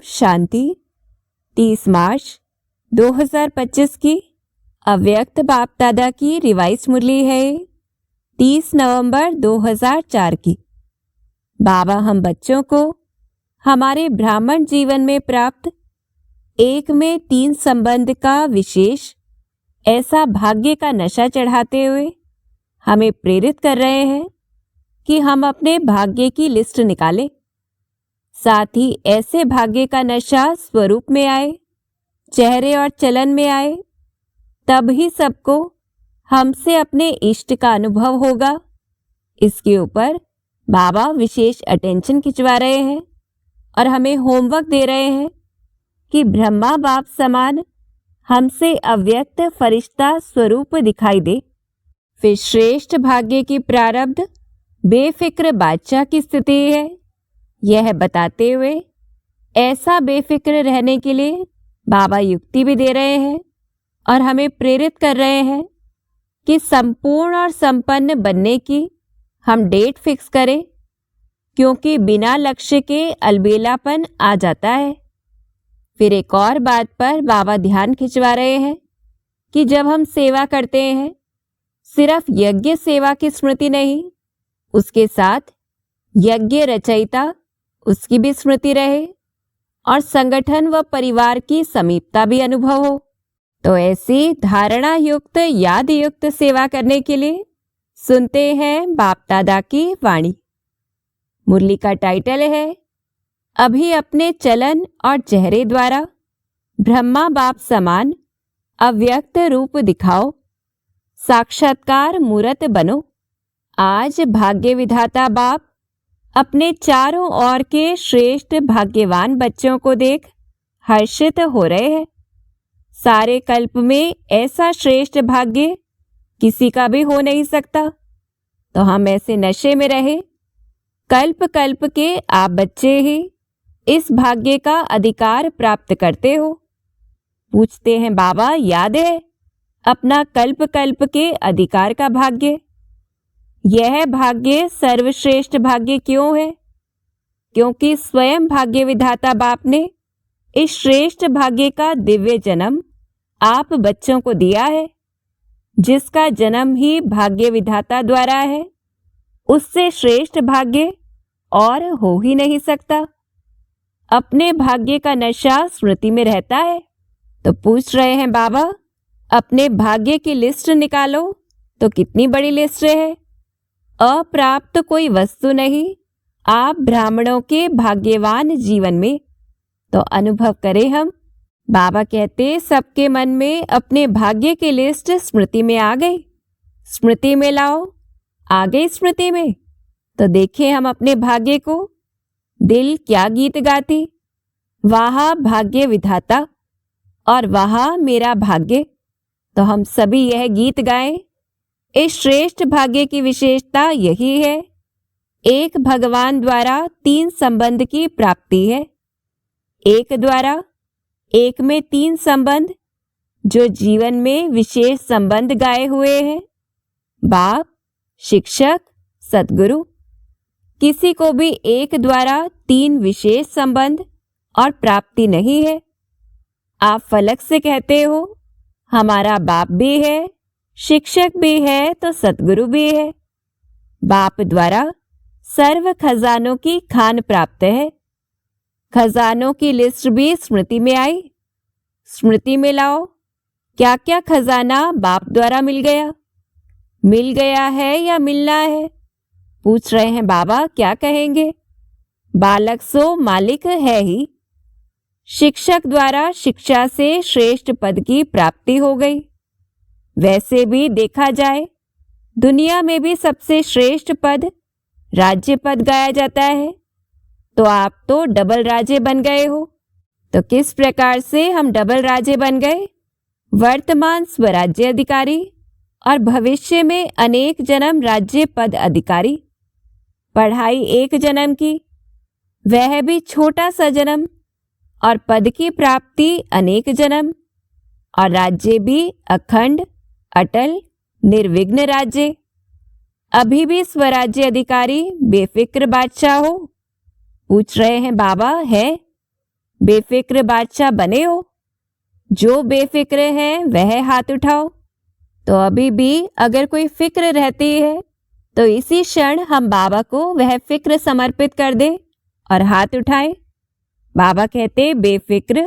शांति। 30 मार्च 2025 की अव्यक्त बाप दादा की रिवाइज मुरली है 30 नवंबर 2004 की। बाबा हम बच्चों को हमारे ब्राह्मण जीवन में प्राप्त 1 में 3 संबंध का विशेष ऐसा भाग्य का नशा चढ़ाते हुए हमें प्रेरित कर रहे हैं कि हम अपने भाग्य की लिस्ट निकालें। साथ ही ऐसे भाग्य का नशा स्वरूप में आए, चेहरे और चलन में आए, तब ही सबको हमसे अपने इष्ट का अनुभव होगा। इसके ऊपर बाबा विशेष अटेंशन खिंचवा रहे हैं और हमें होमवर्क दे रहे हैं कि ब्रह्मा बाप समान हमसे अव्यक्त फरिश्ता स्वरूप दिखाई दे। फिर श्रेष्ठ भाग्य की प्रारब्ध बेफिक्र बादशाह की स्थिति है, यह बताते हुए ऐसा बेफिक्र रहने के लिए बाबा युक्ति भी दे रहे हैं और हमें प्रेरित कर रहे हैं कि संपूर्ण और संपन्न बनने की हम डेट फिक्स करें, क्योंकि बिना लक्ष्य के अलबेलापन आ जाता है। फिर एक और बात पर बाबा ध्यान खिंचवा रहे हैं कि जब हम सेवा करते हैं, सिर्फ यज्ञ सेवा की स्मृति नहीं, उसके साथ यज्ञ रचयिता उसकी भी स्मृति रहे और संगठन व परिवार की समीपता भी अनुभव हो। तो ऐसी धारणा युक्त याद युक्त सेवा करने के लिए सुनते हैं बाप दादा की वाणी। मुरली का टाइटल है अभी अपने चलन और चेहरे द्वारा ब्रह्मा बाप समान अव्यक्त रूप दिखाओ, साक्षात्कार मूर्त बनो। आज भाग्य विधाता बाप अपने चारों ओर के श्रेष्ठ भाग्यवान बच्चों को देख हर्षित हो रहे हैं। सारे कल्प में ऐसा श्रेष्ठ भाग्य किसी का भी हो नहीं सकता, तो हम ऐसे नशे में रहे। कल्प कल्प के आप बच्चे ही इस भाग्य का अधिकार प्राप्त करते हो। पूछते हैं बाबा याद है अपना कल्प कल्प के अधिकार का भाग्य? यह भाग्य सर्वश्रेष्ठ भाग्य क्यों है? क्योंकि स्वयं भाग्य विधाता बाप ने इस श्रेष्ठ भाग्य का दिव्य जन्म आप बच्चों को दिया है। जिसका जन्म ही भाग्य विधाता द्वारा है, उससे श्रेष्ठ भाग्य और हो ही नहीं सकता। अपने भाग्य का नशा स्मृति में रहता है, तो पूछ रहे हैं बाबा अपने भाग्य की लिस्ट निकालो। तो कितनी बड़ी लिस्ट है। अप्राप्त कोई वस्तु नहीं आप ब्राह्मणों के भाग्यवान जीवन में। तो अनुभव करें हम। बाबा कहते सबके मन में अपने भाग्य की लिस्ट स्मृति में आ गई। स्मृति में लाओ। आ गई स्मृति में तो देखें हम अपने भाग्य को। दिल क्या गीत गाती, वाह भाग्य विधाता और वाह मेरा भाग्य। तो हम सभी यह गीत गाएं। इस श्रेष्ठ भाग्य की विशेषता यही है, एक भगवान द्वारा 3 संबंध की प्राप्ति है। एक द्वारा 1 में 3 संबंध जो जीवन में विशेष संबंध गाए हुए हैं, बाप, शिक्षक, सद्गुरु। किसी को भी 1 द्वारा 3 विशेष संबंध और प्राप्ति नहीं है। आप फलक से कहते हो हमारा बाप भी है, शिक्षक भी है, तो सद्गुरु भी है। बाप द्वारा सर्व खजानों की खान प्राप्त है। खजानों की लिस्ट भी स्मृति में आई। स्मृति में लाओ क्या क्या खजाना बाप द्वारा मिल गया है या मिलना है। पूछ रहे हैं बाबा क्या कहेंगे। बालक सो मालिक है ही। शिक्षक द्वारा शिक्षा से श्रेष्ठ पद की प्राप्ति हो गई। वैसे भी देखा जाए दुनिया में भी सबसे श्रेष्ठ पद राज्य पद गाया जाता है, तो आप तो डबल राजे बन गए हो। तो किस प्रकार से हम डबल राजे बन गए? वर्तमान स्वराज्य अधिकारी और भविष्य में अनेक जन्म राज्य पद अधिकारी। पढ़ाई 1 जन्म की, वह भी छोटा सा जन्म, और पद की प्राप्ति अनेक जन्म, और राज्य भी अखंड अटल निर्विघ्न राज्य। अभी भी स्वराज्य अधिकारी बेफिक्र बादशाह हो। पूछ रहे हैं बाबा है? बेफिक्र बादशाह बने हो? जो बेफिक्र है वह हाथ उठाओ। तो अभी भी अगर कोई फिक्र रहती है तो इसी क्षण हम बाबा को वह फिक्र समर्पित कर दें और हाथ उठाएं। बाबा कहते बेफिक्र,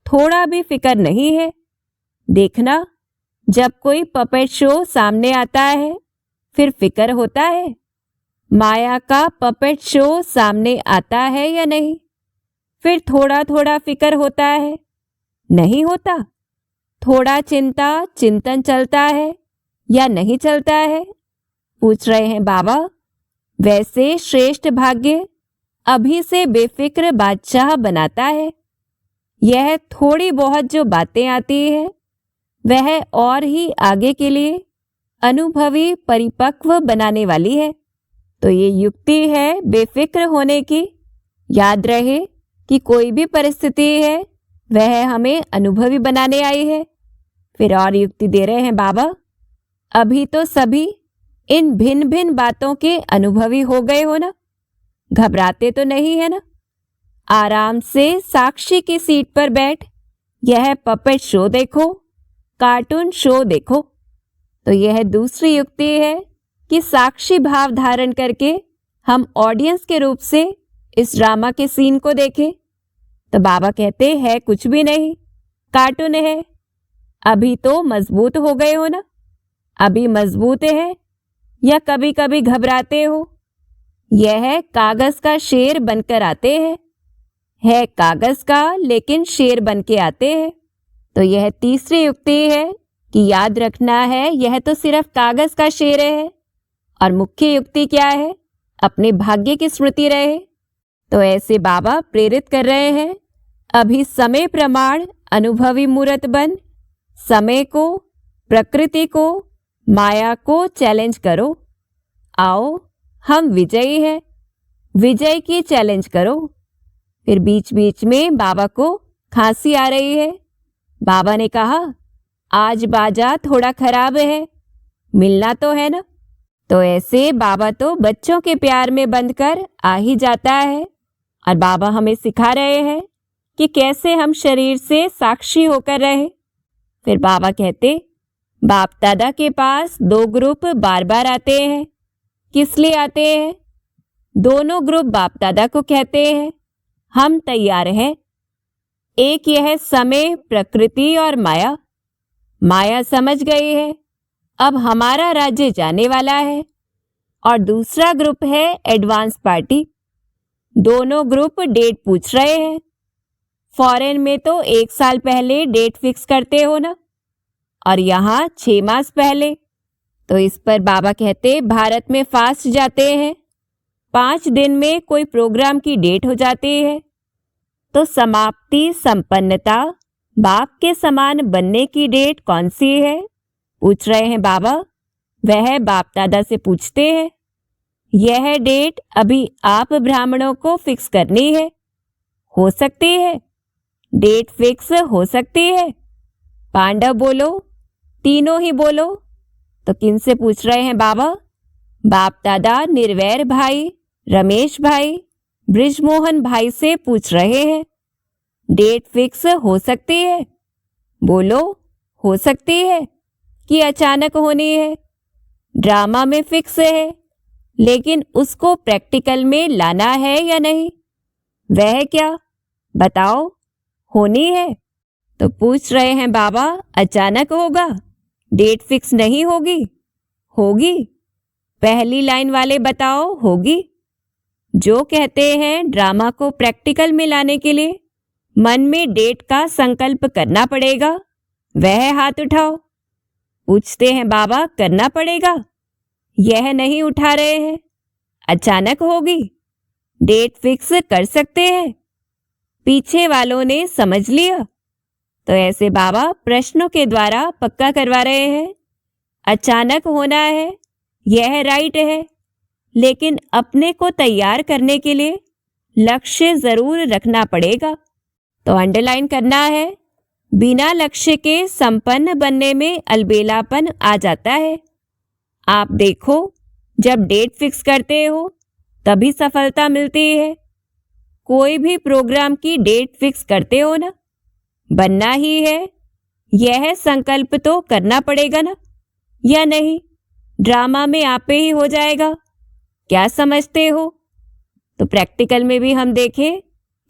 थोड़ा भी फिक्र नहीं है। देखना, जब कोई पपेट शो सामने आता है फिर फिक्र होता है। माया का पपेट शो सामने आता है या नहीं? फिर थोड़ा थोड़ा फिक्र होता है? नहीं होता। थोड़ा चिंतन चलता है या नहीं चलता है? पूछ रहे हैं बाबा। वैसे श्रेष्ठ भाग्य अभी से बेफिक्र बादशाह बनाता है। यह थोड़ी बहुत जो बातें आती है वह और ही आगे के लिए अनुभवी परिपक्व बनाने वाली है। तो ये युक्ति है बेफिक्र होने की। याद रहे कि कोई भी परिस्थिति है वह हमें अनुभवी बनाने आई है। फिर और युक्ति दे रहे हैं बाबा। अभी तो सभी इन भिन्न भिन्न बातों के अनुभवी हो गए हो ना? घबराते तो नहीं है ना? आराम से साक्षी की सीट पर बैठ यह पपेट शो देखो, कार्टून शो देखो। तो यह दूसरी युक्ति है कि साक्षी भाव धारण करके हम ऑडियंस के रूप से इस ड्रामा के सीन को देखें। तो बाबा कहते हैं कुछ भी नहीं, कार्टून है। अभी तो मजबूत हो गए हो ना? अभी मजबूत है या कभी कभी घबराते हो? यह कागज का शेर बनकर आते हैं। है कागज का लेकिन शेर बन के आते हैं। तो यह तीसरी युक्ति है कि याद रखना है यह तो सिर्फ कागज का शेर है। और मुख्य युक्ति क्या है? अपने भाग्य की स्मृति रहे। तो ऐसे बाबा प्रेरित कर रहे हैं। अभी समय प्रमाण अनुभवी मूर्त बन समय को, प्रकृति को, माया को चैलेंज करो। आओ, हम विजयी हैं। विजय की चैलेंज करो। फिर बीच बीच में बाबा को खांसी आ रही है। बाबा ने कहा आज बाजा थोड़ा खराब है, मिलना तो है ना? तो ऐसे बाबा तो बच्चों के प्यार में बंधकर आ ही जाता है। और बाबा हमें सिखा रहे हैं कि कैसे हम शरीर से साक्षी होकर रहे। फिर बाबा कहते बाप दादा के पास दो ग्रुप बार बार आते हैं। किस लिए आते हैं? दोनों ग्रुप बाप दादा को कहते हैं हम तैयार हैं। एक यह समय, प्रकृति और माया। माया समझ गई है, अब हमारा राज्य जाने वाला है। और दूसरा ग्रुप है एडवांस पार्टी। दोनों ग्रुप डेट पूछ रहे हैं। फॉरेन में तो 1 साल पहले डेट फिक्स करते हो ना, और यहाँ 6 मास पहले। तो इस पर बाबा कहते भारत में फास्ट जाते हैं। 5 दिन में कोई प्रोग्राम की डेट हो जाती है। तो समाप्ति, संपन्नता, बाप के समान बनने की डेट कौन सी है? पूछ रहे हैं बाबा। वह बाप दादा से पूछते हैं। यह डेट अभी आप ब्राह्मणों को फिक्स करनी है। हो सकती है? डेट फिक्स हो सकती है? पांडव बोलो, तीनों ही बोलो। तो किन से पूछ रहे हैं बाबा? बाप दादा निर्वैर भाई, रमेश भाई, ब्रिजमोहन भाई से पूछ रहे हैं। डेट फिक्स हो सकती है? बोलो, हो सकती है कि अचानक होनी है? ड्रामा में फिक्स है, लेकिन उसको प्रैक्टिकल में लाना है या नहीं? वह क्या बताओ, होनी है? तो पूछ रहे हैं बाबा अचानक होगा, डेट फिक्स नहीं होगी? होगी। पहली लाइन वाले बताओ होगी। जो कहते हैं ड्रामा को प्रैक्टिकल में लाने के लिए मन में डेट का संकल्प करना पड़ेगा, वह हाथ उठाओ। पूछते हैं बाबा करना पड़ेगा? यह नहीं उठा रहे हैं। अचानक होगी, डेट फिक्स कर सकते हैं? पीछे वालों ने समझ लिया। तो ऐसे बाबा प्रश्नों के द्वारा पक्का करवा रहे हैं। अचानक होना है, यह राइट है, लेकिन अपने को तैयार करने के लिए लक्ष्य जरूर रखना पड़ेगा। तो अंडरलाइन करना है, बिना लक्ष्य के संपन्न बनने में अलबेलापन आ जाता है। आप देखो, जब डेट फिक्स करते हो तभी सफलता मिलती है। कोई भी प्रोग्राम की डेट फिक्स करते हो ना, बनना ही है, यह संकल्प तो करना पड़ेगा ना, या नहीं ड्रामा में आपे ही हो जाएगा? क्या समझते हो? तो प्रैक्टिकल में भी हम देखें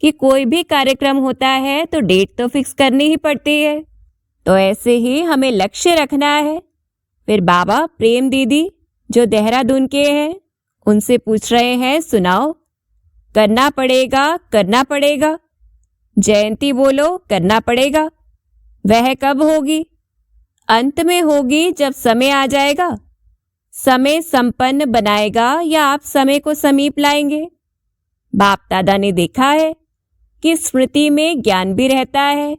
कि कोई भी कार्यक्रम होता है तो डेट तो फिक्स करनी ही पड़ती है। तो ऐसे ही हमें लक्ष्य रखना है। फिर बाबा प्रेम दीदी जो देहरादून के हैं उनसे पूछ रहे हैं, सुनाओ। करना पड़ेगा, करना पड़ेगा। जयंती बोलो, करना पड़ेगा। वह कब होगी? अंत में होगी जब समय आ जाएगा। समय संपन्न बनाएगा या आप समय को समीप लाएंगे? बाप दादा ने देखा है कि स्मृति में ज्ञान भी रहता है,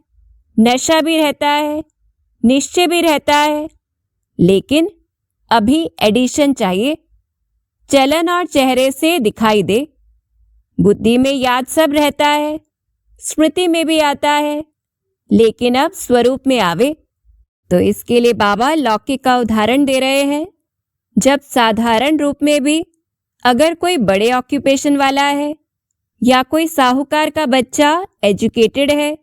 नशा भी रहता है, निश्चय भी रहता है, लेकिन अभी एडिशन चाहिए। चलन और चेहरे से दिखाई दे। बुद्धि में याद सब रहता है, स्मृति में भी आता है, लेकिन अब स्वरूप में आवे। तो इसके लिए बाबा लौकिक का उदाहरण दे रहे हैं। जब साधारण रूप में भी अगर कोई बड़े ऑक्यूपेशन वाला है या कोई साहूकार का बच्चा एजुकेटेड है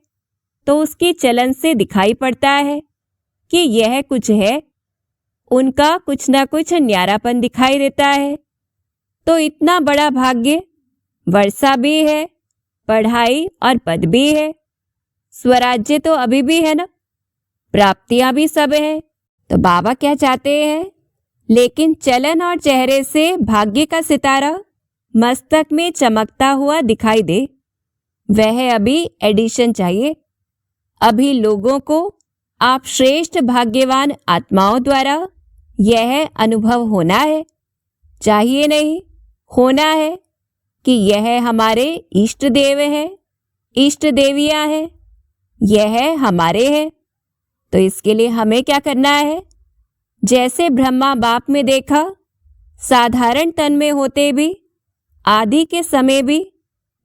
तो उसकी चलन से दिखाई पड़ता है कि यह कुछ है, उनका कुछ ना कुछ न्यारापन दिखाई देता है। तो इतना बड़ा भाग्य, वर्षा भी है, पढ़ाई और पद भी है, स्वराज्य तो अभी भी है ना, प्राप्तियां भी सब है। तो बाबा क्या चाहते हैं? लेकिन चलन और चेहरे से भाग्य का सितारा मस्तक में चमकता हुआ दिखाई दे। वह अभी एडिशन चाहिए। अभी लोगों को आप श्रेष्ठ भाग्यवान आत्माओं द्वारा यह अनुभव होना है, चाहिए नहीं, होना है कि यह हमारे इष्ट देव है, इष्ट देवियां हैं, यह हमारे हैं। तो इसके लिए हमें क्या करना है? जैसे ब्रह्मा बाप में देखा, साधारण तन में होते भी आदि के समय भी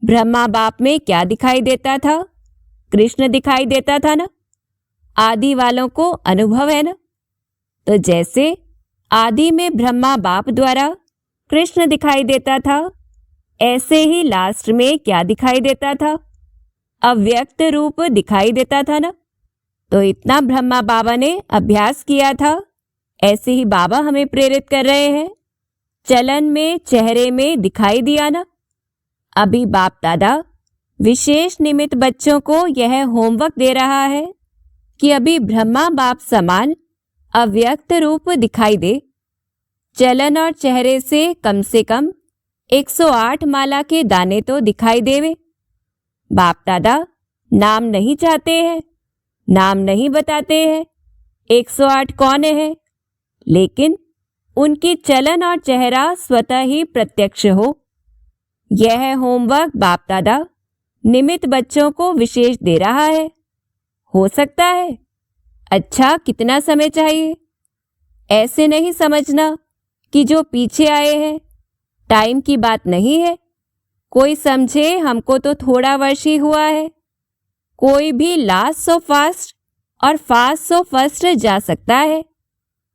ब्रह्मा बाप में क्या दिखाई देता था? कृष्ण दिखाई देता था ना। आदि वालों को अनुभव है ना। तो जैसे आदि में ब्रह्मा बाप द्वारा कृष्ण दिखाई देता था, ऐसे ही लास्ट में क्या दिखाई देता था? अव्यक्त रूप दिखाई देता था ना। तो इतना ब्रह्मा बाबा ने अभ्यास किया था, ऐसे ही बाबा हमें प्रेरित कर रहे हैं। चलन में चेहरे में दिखाई दिया ना। अभी बाप दादा विशेष निमित्त बच्चों को यह होमवर्क दे रहा है कि अभी ब्रह्मा बाप समान अव्यक्त रूप दिखाई दे। चलन और चेहरे से कम 108 माला के दाने तो दिखाई देवे। बाप दादा नाम नहीं चाहते हैं, नाम नहीं बताते हैं 108 कौन है, लेकिन उनकी चलन और चेहरा स्वतः ही प्रत्यक्ष हो। यह होमवर्क बाप दादा निमित्त बच्चों को विशेष दे रहा है। हो सकता है। अच्छा, कितना समय चाहिए? ऐसे नहीं समझना कि जो पीछे आए हैं टाइम की बात नहीं है। कोई समझे हमको तो थोड़ा वर्ष ही हुआ है। कोई भी लास्ट सो फास्ट और फास्ट सो फर्स्ट जा सकता है।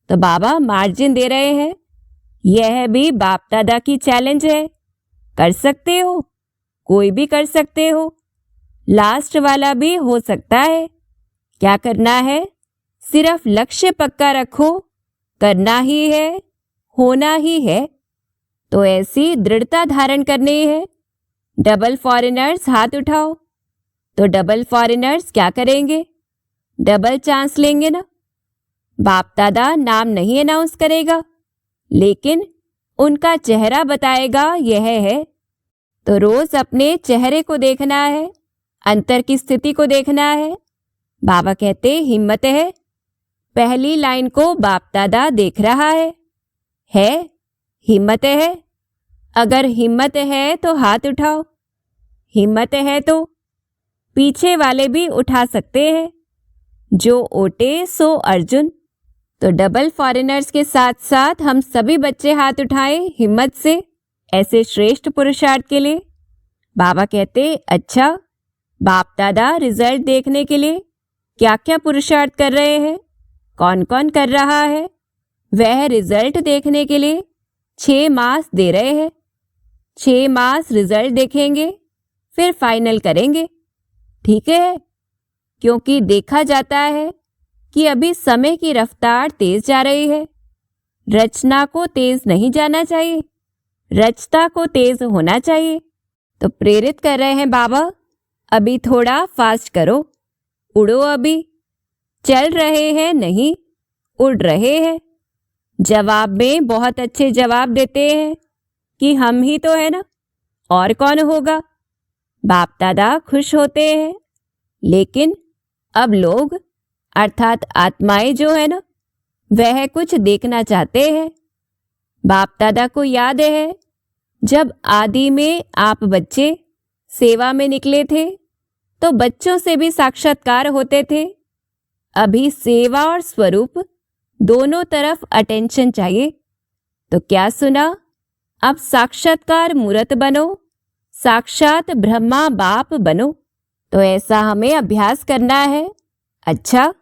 तो बाबा मार्जिन दे रहे हैं। यह भी बाप दादा की चैलेंज है। कर सकते हो, कोई भी कर सकते हो, लास्ट वाला भी हो सकता है। क्या करना है? सिर्फ लक्ष्य पक्का रखो, करना ही है, होना ही है। तो ऐसी दृढ़ता धारण करनी है। डबल फॉरेनर्स हाथ उठाओ। तो डबल फॉरेनर्स क्या करेंगे? डबल चांस लेंगे ना। बाप दादा नाम नहीं अनाउंस करेगा, लेकिन उनका चेहरा बताएगा यह है। तो रोज अपने चेहरे को देखना है, अंतर की स्थिति को देखना है। बाबा कहते हिम्मत है। पहली लाइन को बाप दादा देख रहा है हिम्मत है। अगर हिम्मत है तो हाथ उठाओ। हिम्मत है तो पीछे वाले भी उठा सकते हैं। जो ओटे सो अर्जुन। तो डबल फॉरेनर्स के साथ साथ हम सभी बच्चे हाथ उठाएं हिम्मत से, ऐसे श्रेष्ठ पुरुषार्थ के लिए। बाबा कहते अच्छा, बाप दादा रिजल्ट देखने के लिए क्या क्या पुरुषार्थ कर रहे हैं, कौन कौन कर रहा है, वह रिजल्ट देखने के लिए 6 मास दे रहे हैं। 6 मास रिजल्ट देखेंगे, फिर फाइनल करेंगे, ठीक है? क्योंकि देखा जाता है कि अभी समय की रफ्तार तेज जा रही है। रचना को तेज नहीं जाना चाहिए, रचता को तेज होना चाहिए। तो प्रेरित कर रहे हैं बाबा, अभी थोड़ा फास्ट करो, उड़ो अभी। चल रहे हैं नहीं, उड़ रहे हैं। जवाब में बहुत अच्छे जवाब देते हैं कि हम ही तो है ना, और कौन होगा। बाप दादा खुश होते हैं। लेकिन अब लोग अर्थात आत्माएं जो है ना, वह कुछ देखना चाहते हैं। बाप दादा को याद है जब आदि में आप बच्चे सेवा में निकले थे तो बच्चों से भी साक्षात्कार होते थे। अभी सेवा और स्वरूप दोनों तरफ अटेंशन चाहिए। तो क्या सुना, अब साक्षात्कार मूर्त बनो, साक्षात ब्रह्मा बाप बनो। तो ऐसा हमें अभ्यास करना है। अच्छा,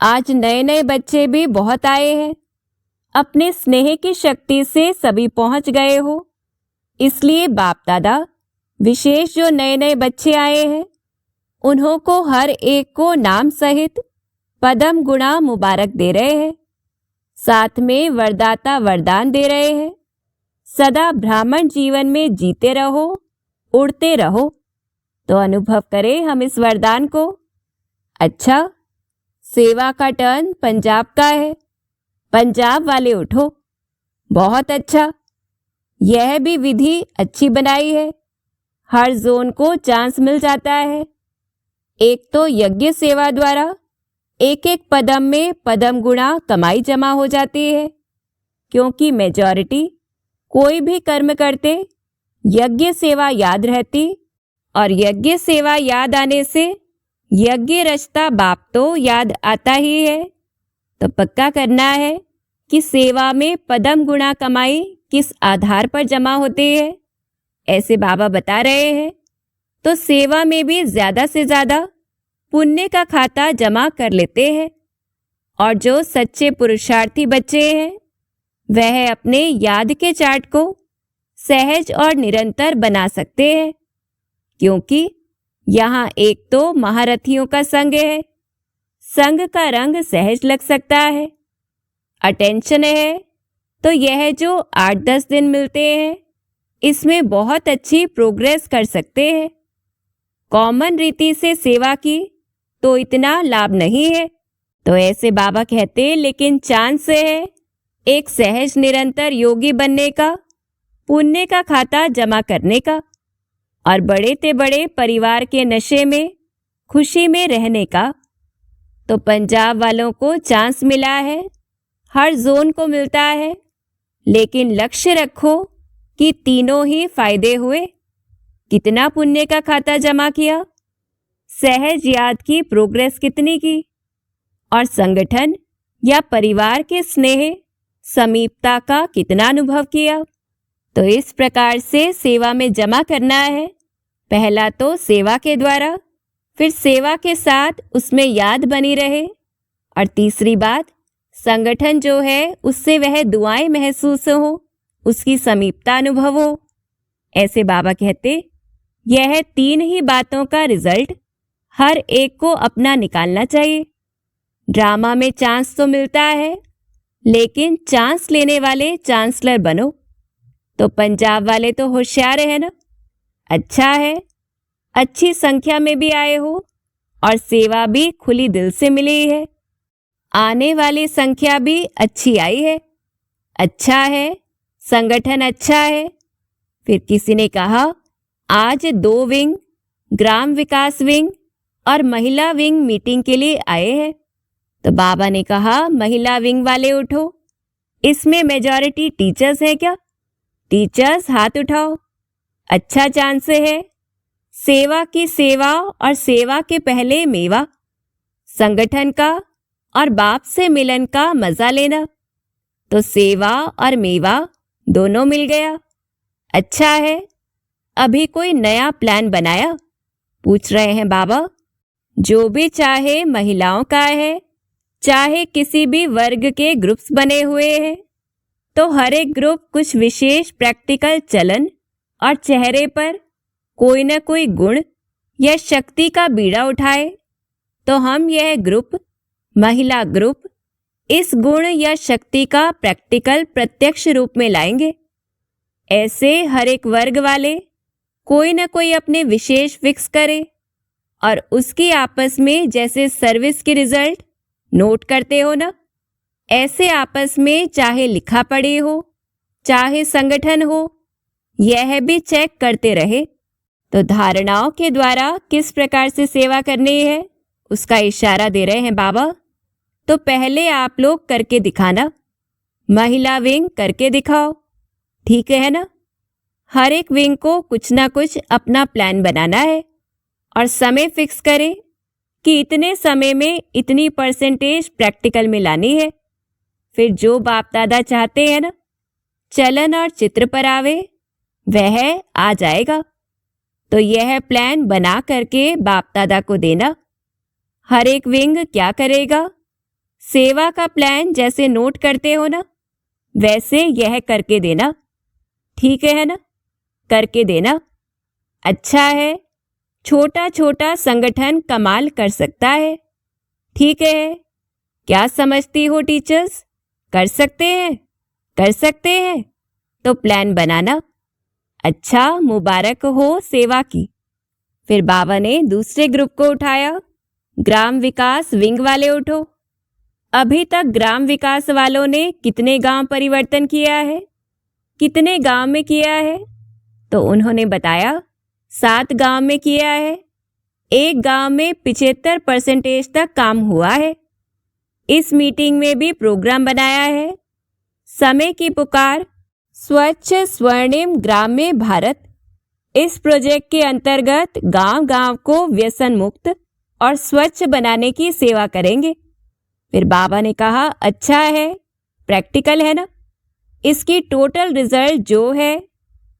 आज नए नए बच्चे भी बहुत आए हैं। अपने स्नेह की शक्ति से सभी पहुंच गए हो, इसलिए बाप दादा विशेष जो नए नए बच्चे आए हैं उन्हों को हर एक को नाम सहित पदम गुणा मुबारक दे रहे हैं। साथ में वरदाता वरदान दे रहे हैं, सदा ब्राह्मण जीवन में जीते रहो, उड़ते रहो। तो अनुभव करें हम इस वरदान को। अच्छा, सेवा का टर्न पंजाब का है। पंजाब वाले उठो। बहुत अच्छा, यह भी विधि अच्छी बनाई है। हर जोन को चांस मिल जाता है। एक तो यज्ञ सेवा द्वारा एक एक पदम में पदम गुणा कमाई जमा हो जाती है, क्योंकि मेजॉरिटी कोई भी कर्म करते यज्ञ सेवा याद रहती, और यज्ञ सेवा याद आने से यज्ञ रचता बाप तो याद आता ही है। तो पक्का करना है कि सेवा में पदम गुणा कमाई किस आधार पर जमा होती है, ऐसे बाबा बता रहे हैं। तो सेवा में भी ज्यादा से ज्यादा पुण्य का खाता जमा कर लेते हैं। और जो सच्चे पुरुषार्थी बच्चे हैं वह अपने याद के चार्ट को सहज और निरंतर बना सकते हैं, क्योंकि यहाँ एक तो महारथियों का संग है। संग का रंग सहज लग सकता है। अटेंशन है तो यह जो 8-10 दिन मिलते हैं इसमें बहुत अच्छी प्रोग्रेस कर सकते हैं। कॉमन रीति से सेवा की तो इतना लाभ नहीं है। तो ऐसे बाबा कहते, लेकिन चांस है एक सहज निरंतर योगी बनने का, पुण्य का खाता जमा करने का, और बड़े ते बड़े परिवार के नशे में खुशी में रहने का। तो पंजाब वालों को चांस मिला है, हर जोन को मिलता है, लेकिन लक्ष्य रखो कि तीनों ही फायदे हुए। कितना पुण्य का खाता जमा किया, सहज याद की प्रोग्रेस कितनी की, और संगठन या परिवार के स्नेह समीपता का कितना अनुभव किया। तो इस प्रकार से सेवा में जमा करना है। पहला तो सेवा के द्वारा, फिर सेवा के साथ उसमें याद बनी रहे, और तीसरी बात संगठन जो है उससे वह दुआएं महसूस हो, उसकी समीपता अनुभव हो। ऐसे बाबा कहते, यह 3 ही बातों का रिजल्ट हर एक को अपना निकालना चाहिए। ड्रामा में चांस तो मिलता है, लेकिन चांस लेने वाले चांसलर बनो। तो पंजाब वाले तो होशियार है ना। अच्छा है, अच्छी संख्या में भी आए हो और सेवा भी खुली दिल से मिली है। आने वाली संख्या भी अच्छी आई है। अच्छा है, संगठन अच्छा है। फिर किसी ने कहा, आज 2 विंग, ग्राम विकास विंग और महिला विंग मीटिंग के लिए आए हैं। तो बाबा ने कहा, महिला विंग वाले उठो। इसमें मेजॉरिटी टीचर्स है क्या? टीचर्स हाथ उठाओ। अच्छा चांस है। सेवा की सेवा और सेवा के पहले मेवा, संगठन का और बाप से मिलन का मजा लेना। तो सेवा और मेवा दोनों मिल गया। अच्छा है। अभी कोई नया प्लान बनाया? पूछ रहे हैं बाबा। जो भी चाहे महिलाओं का है, चाहे किसी भी वर्ग के ग्रुप्स बने हुए हैं, तो हर एक ग्रुप कुछ विशेष प्रैक्टिकल चलन और चेहरे पर कोई न कोई गुण या शक्ति का बीड़ा उठाए तो हम यह ग्रुप, महिला ग्रुप, इस गुण या शक्ति का प्रैक्टिकल प्रत्यक्ष रूप में लाएंगे। ऐसे हर एक वर्ग वाले कोई न कोई अपने विशेष फिक्स करे और उसकी आपस में जैसे सर्विस की रिजल्ट नोट करते हो ना, ऐसे आपस में चाहे लिखा पढ़ी हो चाहे संगठन हो, यह भी चेक करते रहे। तो धारणाओं के द्वारा किस प्रकार से सेवा करनी है उसका इशारा दे रहे हैं बाबा। तो पहले आप लोग करके दिखाना, महिला विंग करके दिखाओ, ठीक है ना। हर एक विंग को कुछ ना कुछ अपना प्लान बनाना है और समय फिक्स करें कि इतने समय में इतनी परसेंटेज प्रैक्टिकल में लानी है। फिर जो बाप दादा चाहते हैं ना चलन और चित्र पर आवे, वह आ जाएगा। तो यह प्लान बना करके बाप दादा को देना। हर एक विंग क्या करेगा, सेवा का प्लान जैसे नोट करते हो ना वैसे यह करके देना, ठीक है ना, करके देना। अच्छा है, छोटा छोटा संगठन कमाल कर सकता है, ठीक है। क्या समझती हो टीचर्स, कर सकते हैं, कर सकते हैं। तो प्लान बनाना। अच्छा, मुबारक हो सेवा की। फिर बाबा ने दूसरे ग्रुप को उठाया, ग्राम विकास विंग वाले उठो। अभी तक ग्राम विकास वालों ने कितने गांव परिवर्तन किया है, कितने गांव में किया है? तो उन्होंने बताया 7 गांव में किया है। एक गांव में 75% तक काम हुआ है। इस मीटिंग में भी प्रोग्राम बनाया है। समय की पुकार, स्वच्छ स्वर्णिम ग्राम्य भारत। इस प्रोजेक्ट के अंतर्गत गांव-गांव को व्यसन मुक्त और स्वच्छ बनाने की सेवा करेंगे। फिर बाबा ने कहा, अच्छा है, प्रैक्टिकल है ना। इसकी टोटल रिजल्ट जो है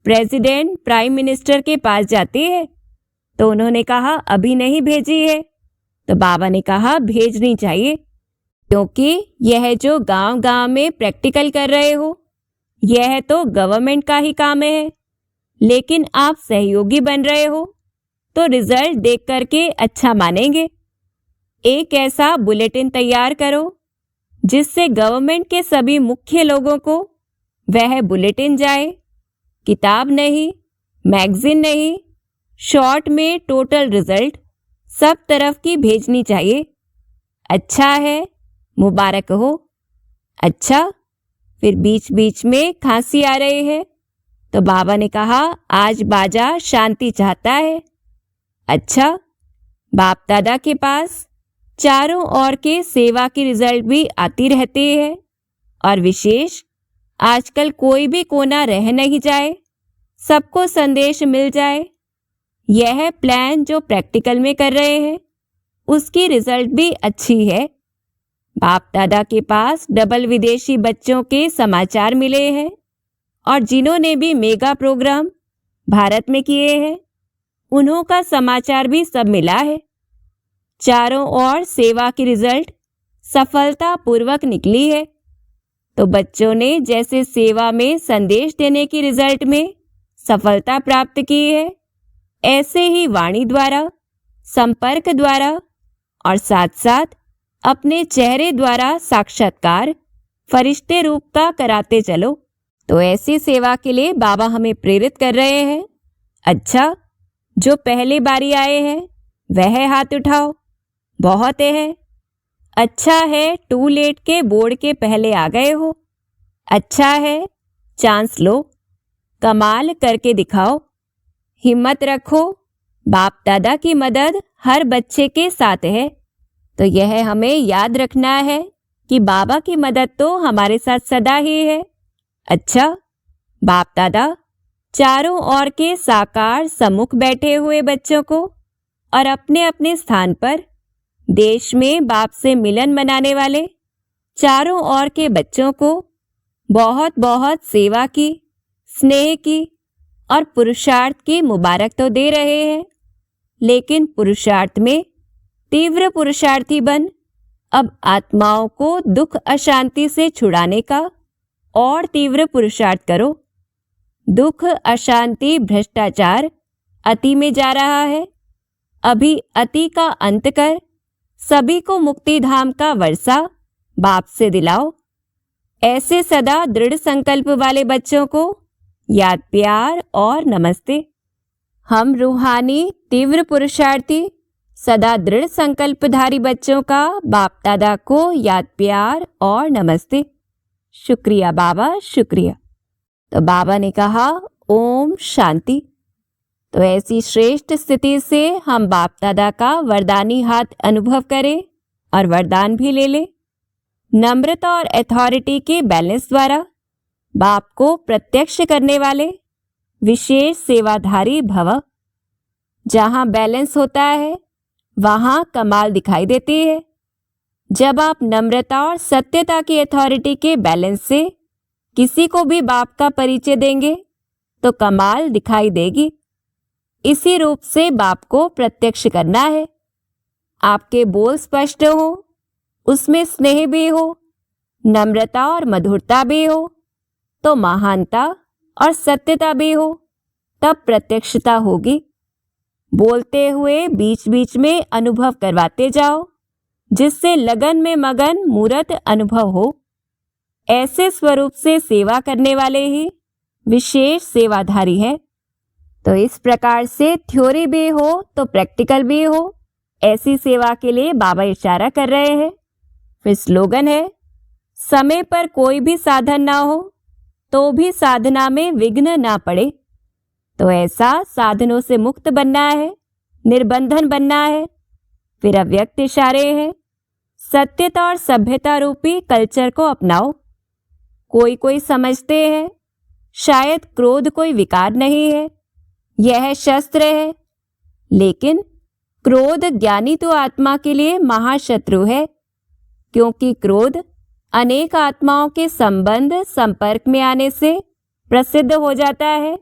प्रेसिडेंट प्राइम मिनिस्टर के पास जाती है। तो उन्होंने कहा अभी नहीं भेजी है। तो बाबा ने कहा भेजनी चाहिए, क्योंकि यह जो गांव-गांव में प्रैक्टिकल कर रहे हो यह तो गवर्नमेंट का ही काम है, लेकिन आप सहयोगी बन रहे हो तो रिजल्ट देख करके अच्छा मानेंगे। एक ऐसा बुलेटिन तैयार करो जिससे गवर्नमेंट के सभी मुख्य लोगों को वह बुलेटिन जाए। किताब नहीं, मैगजीन नहीं, शॉर्ट में टोटल रिजल्ट सब तरफ की भेजनी चाहिए। अच्छा है, मुबारक हो। अच्छा, फिर बीच बीच में खांसी आ रही है। तो बाबा ने कहा आज बाजा शांति चाहता है। अच्छा, बाप दादा के पास चारों ओर के सेवा की रिजल्ट भी आती रहती है और विशेष आजकल कोई भी कोना रह नहीं जाए, सबको संदेश मिल जाए। यह प्लान जो प्रैक्टिकल में कर रहे हैं उसकी रिजल्ट भी अच्छी है। बाप दादा के पास डबल विदेशी बच्चों के समाचार मिले हैं और जिन्होंने भी मेगा प्रोग्राम भारत में किए हैं उन्हों का समाचार भी सब मिला है। चारों ओर सेवा की रिजल्ट सफलतापूर्वक निकली है। तो बच्चों ने जैसे सेवा में संदेश देने की रिजल्ट में सफलता प्राप्त की है, ऐसे ही वाणी द्वारा, संपर्क द्वारा और साथ साथ अपने चेहरे द्वारा साक्षात्कार फरिश्ते रूप का कराते चलो। तो ऐसी सेवा के लिए बाबा हमें प्रेरित कर रहे हैं। अच्छा, जो पहली बारी आए हैं वह हाथ उठाओ, बहुत है। अच्छा है, टू लेट के बोर्ड के पहले आ गए हो। अच्छा है, चांस लो, कमाल करके दिखाओ, हिम्मत रखो। बाप दादा की मदद हर बच्चे के साथ है। तो यह हमें याद रखना है कि बाबा की मदद तो हमारे साथ सदा ही है। अच्छा, बाप दादा चारों ओर के साकार सम्मुख बैठे हुए बच्चों को और अपने अपने स्थान पर देश में बाप से मिलन मनाने वाले चारों ओर के बच्चों को बहुत बहुत सेवा की, स्नेह की और पुरुषार्थ की मुबारक तो दे रहे हैं, लेकिन पुरुषार्थ में तीव्र पुरुषार्थी बन अब आत्माओं को दुख अशांति से छुड़ाने का और तीव्र पुरुषार्थ करो। दुख, अशांति, भ्रष्टाचार अति में जा रहा है। अभी अति का अंत कर सभी को मुक्ति धाम का वर्षा बाप से दिलाओ। ऐसे सदा दृढ़ संकल्प वाले बच्चों को याद प्यार और नमस्ते। हम रूहानी तीव्र पुरुषार्थी सदा दृढ़ संकल्पधारी बच्चों का बाप दादा को याद प्यार और नमस्ते। शुक्रिया बाबा, शुक्रिया। तो बाबा ने कहा ओम शांति। तो ऐसी श्रेष्ठ स्थिति से हम बाप दादा का वरदानी हाथ अनुभव करें और वरदान भी ले लें। नम्रता और अथॉरिटी के बैलेंस द्वारा बाप को प्रत्यक्ष करने वाले विशेष सेवाधारी भव। जहां बैलेंस होता है वहां कमाल दिखाई देती है। जब आप नम्रता और सत्यता की अथॉरिटी के बैलेंस से किसी को भी बाप का परिचय देंगे तो कमाल दिखाई देगी। इसी रूप से बाप को प्रत्यक्ष करना है। आपके बोल स्पष्ट हो, उसमें स्नेह भी हो, नम्रता और मधुरता भी हो, तो महानता और सत्यता भी हो, तब प्रत्यक्षता होगी। बोलते हुए बीच बीच में अनुभव करवाते जाओ, जिससे लगन में मगन मूर्त अनुभव हो। ऐसे स्वरूप से सेवा करने वाले ही विशेष सेवाधारी हैं। तो इस प्रकार से थ्योरी भी हो तो प्रैक्टिकल भी हो, ऐसी सेवा के लिए बाबा इशारा कर रहे हैं। फिर स्लोगन है, समय पर कोई भी साधन ना हो तो भी साधना में विघ्न ना पड़े। तो ऐसा साधनों से मुक्त बनना है, निर्बंधन बनना है। फिर अव्यक्त इशारे हैं, सत्यता और सभ्यता रूपी कल्चर को अपनाओ। कोई कोई समझते हैं शायद क्रोध कोई विकार नहीं है, यह शस्त्र है, लेकिन क्रोध ज्ञानी तो आत्मा के लिए महाशत्रु है, क्योंकि क्रोध अनेक आत्माओं के संबंध संपर्क में आने से प्रसिद्ध हो जाता है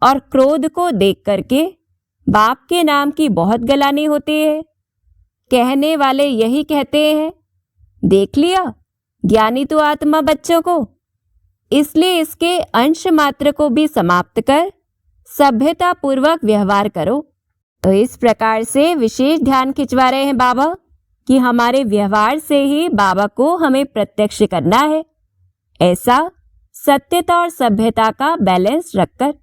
और क्रोध को देख करके बाप के नाम की बहुत गलानी होती है। कहने वाले यही कहते हैं, देख लिया ज्ञानी तो आत्मा बच्चों को, इसलिए इसके अंश मात्र को भी समाप्त कर सभ्यता पूर्वक व्यवहार करो। तो इस प्रकार से विशेष ध्यान खिंचवा रहे हैं बाबा कि हमारे व्यवहार से ही बाबा को हमें प्रत्यक्ष करना है। ऐसा सत्यता और सभ्यता का बैलेंस रखकर।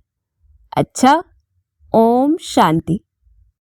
अच्छा, ओम शांति।